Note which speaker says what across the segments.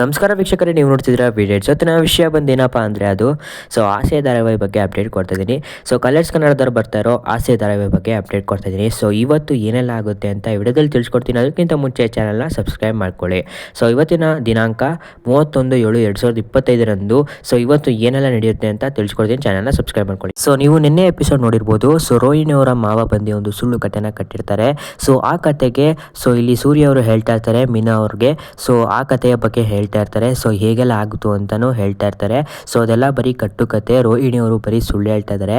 Speaker 1: ನಮಸ್ಕಾರ ವೀಕ್ಷಕರೇ, ನೀವು ನೋಡ್ತಿದ್ದೀರಾ ವಿಡಿಯೋ. ಇವತ್ತಿನ ವಿಷಯ ಬಂದೇನಪ್ಪ ಅಂದರೆ ಅದು ಆಸೆ ಧಾರಾವಾಹಿ ಬಗ್ಗೆ ಅಪ್ಡೇಟ್ ಕೊಡ್ತಾ ಇದ್ದೀನಿ. ಕಲರ್ಸ್ ಕನ್ನಡದವ್ರು ಬರ್ತಾ ಇರೋ ಆಸೆ ಧಾರಾವಾಹಿ ಬಗ್ಗೆ ಅಪ್ಡೇಟ್ ಕೊಡ್ತಾ ಇದ್ದೀನಿ. ಇವತ್ತು ಏನೆಲ್ಲ ಆಗುತ್ತೆ ಅಂತ ಈ ವಿಡಿಯೋದಲ್ಲಿ ತಿಳಿಸ್ಕೊಡ್ತೀನಿ. ಅದಕ್ಕಿಂತ ಮುಂಚೆ ಚಾನಲ್ನ ಸಬ್ಸ್ಕ್ರೈಬ್ ಮಾಡ್ಕೊಳ್ಳಿ. ಇವತ್ತಿನ ದಿನಾಂಕ 31/7/2025ರಂದು ಇವತ್ತು ಏನೆಲ್ಲ ನಡೆಯುತ್ತೆ ಅಂತ ತಿಳಿಸ್ಕೊಡ್ತೀನಿ. ಚಾನಲ್ನ ಸಬ್ಸ್ಕ್ರೈಬ್ ಮಾಡ್ಕೊಳ್ಳಿ. ನೀವು ನಿನ್ನೆ ಎಪಿಸೋಡ್ ನೋಡಿರ್ಬೋದು. ರೋಹಿಣಿ ಅವರ ಮಾವ ಬಂದು ಒಂದು ಸುಳ್ಳು ಕಥೆನ ಕಟ್ಟಿರ್ತಾರೆ. ಆ ಕತೆಗೆ ಇಲ್ಲಿ ಸೂರ್ಯ ಅವರು ಹೇಳ್ತಾ ಇರ್ತಾರೆ ಮೀನಾ ಅವ್ರಿಗೆ. ಆ ಕಥೆಯ ಬಗ್ಗೆ ಹೇಳ್ತಾ ಇರ್ತಾರೆ. ಹೇಗೆಲ್ಲ ಆಗುತ್ತೋ ಅಂತಾನು ಹೇಳ್ತಾ ಇರ್ತಾರೆ. ಅದೆಲ್ಲ ಬರೀ ಕಟ್ಟುಕತೆ. ರೋಹಿಣಿ ಅವರು ಬರೀ ಸುಳ್ಳು ಹೇಳ್ತಾ ಇದ್ದಾರೆ.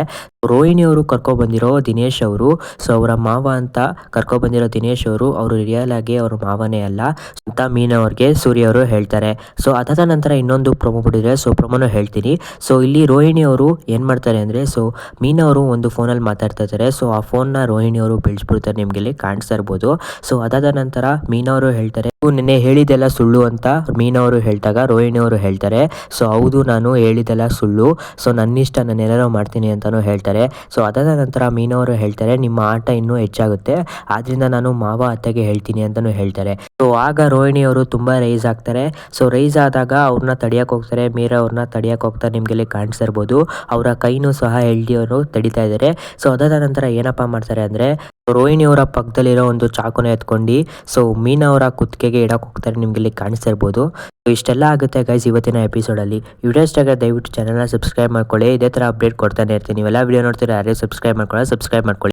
Speaker 1: ರೋಹಿಣಿ ಅವರು ಕರ್ಕೊಬಂದಿರೋ ದಿನೇಶ್ ಅವರು ಅವರ ಮಾವ ಅಂತ ಕರ್ಕೊಬಂದಿರೋ ದಿನೇಶ್ ಅವರು ರಿಯಲ್ ಆಗಿ ಅವ್ರ ಮಾವನೇ ಅಲ್ಲ ಅಂತ ಮೀನಾ ಅವ್ರಿಗೆ ಸೂರ್ಯ ಅವರು ಹೇಳ್ತಾರೆ. ಅದಾದ ನಂತರ ಇನ್ನೊಂದು ಪ್ರೊಮೋ ಬಿಟ್ಟಿದ್ರೆ ಪ್ರೊಮೋನು ಹೇಳ್ತೀನಿ. ಇಲ್ಲಿ ರೋಹಿಣಿ ಅವರು ಏನು ಮಾಡ್ತಾರೆ ಅಂದರೆ ಮೀನಾ ಅವರು ಒಂದು ಫೋನಲ್ಲಿ ಮಾತಾಡ್ತಾ ಇರ್ತಾರೆ. ಆ ಫೋನ್ನ ರೋಹಿಣಿ ಅವರು ಬೆಳೆಸ್ಬಿಡ್ತಾರೆ. ನಿಮ್ಗೆ ಇಲ್ಲಿ ಕಾಣಿಸ್ತಾ ಇರ್ಬೋದು. ಅದಾದ ನಂತರ ಮೀನಾ ಅವರು ಹೇಳ್ತಾರೆ, ನಿನ್ನೆ ಹೇಳಿದೆಲ್ಲ ಸುಳ್ಳು ಅಂತ ಮೀನಾ ಅವರು ಹೇಳಿದಾಗ ರೋಹಿಣಿ ಅವರು ಹೇಳ್ತಾರೆ, ಹೌದು ನಾನು ಹೇಳಿದೆಲ್ಲ ಸುಳ್ಳು, ನನ್ನಿಷ್ಟ ನಾನು ಏನಾರೋ ಮಾಡ್ತೀನಿ ಅಂತಾನು ಹೇಳ್ತಾರೆ. ಅದಾದ ನಂತರ ಮೀನಾ ಅವರು ಹೇಳ್ತಾರೆ, ನಿಮ್ಮ ಆಟ ಇನ್ನೂ ಹೆಚ್ಚಾಗುತ್ತೆ, ಆದ್ರಿಂದ ನಾನು ಮಾವ ಅತ್ತೆಗೆ ಹೇಳ್ತೀನಿ ಅಂತಾನು ಹೇಳ್ತಾರೆ. ಆಗ ರೋಹಿಣಿ ಅವರು ತುಂಬಾ ರೈಸ್ ಆಗ್ತಾರೆ. ರೈಸ್ ಆದಾಗ ಅವ್ರನ್ನ ತಡಿಯಕ್ಕೆ ಹೋಗ್ತಾರೆ. ಮೀರಾ ಅವ್ರನ್ನ ತಡಿಯಕ್ಕೆ ಹೋಗ್ತಾರೆ. ನಿಮ್ಗೆ ಕಾಣಿಸ್ತಾ ಇರ್ಬೋದು. ಅವರ ಕೈನೂ ಸಹ ಎಲ್ಡಿ ಅವರು ತಡಿತಾ ಇದ್ದಾರೆ. ಅದಾದ ನಂತರ ಏನಪ್ಪಾ ಮಾಡ್ತಾರೆ ಅಂದ್ರೆ ರೋಹಿಣಿ ಅವರ ಪಕ್ಕದಲ್ಲಿರೋ ಒಂದು ಚಾಕುನ ಎತ್ಕೊಂಡು ಮೀನಾ ಅವರ ಕುತ್ತಿಗೆಗೆ ಇಡಕ್ಕೆ ಹೋಗ್ತಾರೆ. ನಿಮ್ಗೆ ಇಲ್ಲಿ ಕಾಣಿಸ್ತಾ ಇರ್ಬೋದು. ಇಷ್ಟೆಲ್ಲ ಆಗುತ್ತೆ ಗೈಸ್ ಇವತ್ತಿನ ಎಪಿಸೋಡಲ್ಲಿ. ವಿಡಿಯೋ ಇಷ್ಟ ಆಗ ದಯವಿಟ್ಟು ಚಾನಲ್ನ ಸಬ್ಸ್ಕ್ರೈಬ್ ಮಾಡ್ಕೊಳ್ಳಿ. ಇದೇ ಥರ ಅಪ್ಡೇಟ್ ಕೊಡ್ತಾನೆ ಇರ್ತೀನಿ. ನೀವೆಲ್ಲ ವಿಡಿಯೋ ನೋಡ್ತೀರಾ, ಯಾರೇ ಸಬ್ಸ್ಕ್ರೈಬ್ ಮಾಡ್ಕೊಳ್ಳಿ.